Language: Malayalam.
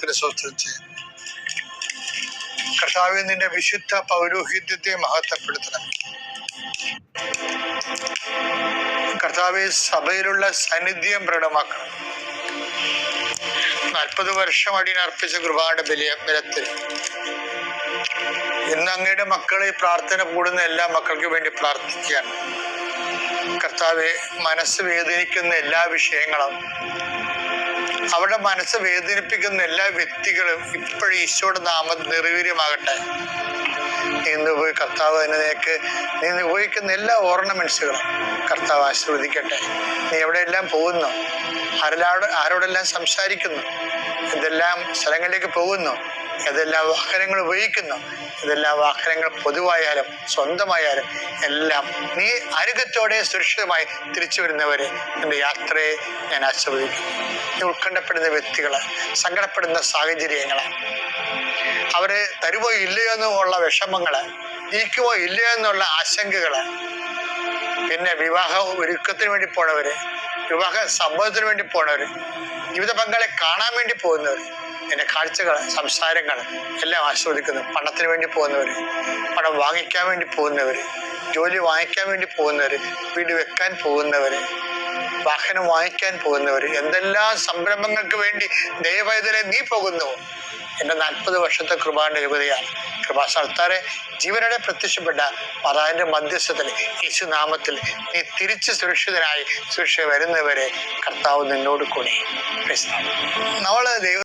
നാമത്തിന് സ്തോത്രം ചെയ്യുന്നു. കർത്താവേ, നിന്റെ വിശുദ്ധ പൗരോഹിത്യത്തെ മഹത്വപ്പെടുത്തണം. കർത്താവെ, സഭയിലുള്ള സാന്നിധ്യം പ്രകടമാക്കണം. 40 വർഷം അടിയനർപ്പിച്ച കൃപയുടെ ബലത്തിൽ ഇന്ന് അങ്ങയുടെ മക്കളെ പ്രാർത്ഥന കൂടുന്ന എല്ലാ മക്കൾക്ക് വേണ്ടി പ്രാർത്ഥിക്കുകയാണ്. കർത്താവെ, മനസ്സ് വേദനിക്കുന്ന എല്ലാ വിഷയങ്ങളും, അവരുടെ മനസ്സ് വേദനിപ്പിക്കുന്ന എല്ലാ വ്യക്തികളും ഇപ്പോഴും ഈശോയുടെ നാമം നിർവീര്യമാകട്ടെ. കർത്താവ് നിനക്ക് നീ ഉപയോഗിക്കുന്ന എല്ലാ ഓർണമെന്റ്സുകളും കർത്താവ് ആശീർവദിക്കട്ടെ. നീ എവിടെയെല്ലാം പോകുന്നു, ആരോടെല്ലാം സംസാരിക്കുന്നു, ഇതെല്ലാം സ്ഥലങ്ങളിലേക്ക് പോകുന്നു, ഏതെല്ലാം വാഹനങ്ങൾ ഉപയോഗിക്കുന്നു, ഇതെല്ലാം വാഹനങ്ങൾ പൊതുവായാലും സ്വന്തമായാലും എല്ലാം നീ അനുഗത്തോടെ സുരക്ഷിതമായി തിരിച്ചു വരുന്നവരെ എൻ്റെ യാത്രയെ ഞാൻ ആശീർവദിക്കുന്നു. നീ ഉത്കണ്ഠപ്പെടുന്ന വ്യക്തികള്, സങ്കടപ്പെടുന്ന സാഹചര്യങ്ങള്, അവരെ തരുമോ ഇല്ലയോ എന്നുള്ള വിഷമങ്ങള്, ജയിക്കുമോ ഇല്ലയോ എന്നുള്ള ആശങ്കകള്, പിന്നെ വിവാഹ ഒരുക്കത്തിന് വേണ്ടി പോണവര്, വിവാഹ സംഭവത്തിന് വേണ്ടി പോണവര്, ജീവിത പങ്കാളെ കാണാൻ വേണ്ടി പോകുന്നവര്, എൻ്റെ കാഴ്ചകൾ, സംസാരങ്ങൾ എല്ലാം ആസ്വദിക്കുന്നു. പണത്തിന് വേണ്ടി പോകുന്നവര്, പണം വാങ്ങിക്കാൻ വേണ്ടി പോകുന്നവര്, ജോലി വാങ്ങിക്കാൻ വേണ്ടി പോകുന്നവര്, വീട് വെക്കാൻ പോകുന്നവര്, വാഹനം വാങ്ങിക്കാൻ പോകുന്നവര്, എന്തെല്ലാം സംരംഭങ്ങൾക്ക് വേണ്ടി ദൈവവേദന നീ പോകുന്നു. എൻ്റെ 40 വർഷത്തെ കൃപാന്റെ യുവതയാണ്. കൃപാസ്ഥാനത്താറെ ജീവനോടെ പ്രത്യക്ഷപ്പെട്ട മാതാവിന്റെ മധ്യസ്ഥത്തിൽ യേശു നാമത്തിൽ നീ തിരിച്ച് സുരക്ഷിതനായി സുരക്ഷ വരുന്നവരെ കർത്താവ് നിന്നോട് കൂടി. നമ്മള് ദൈവ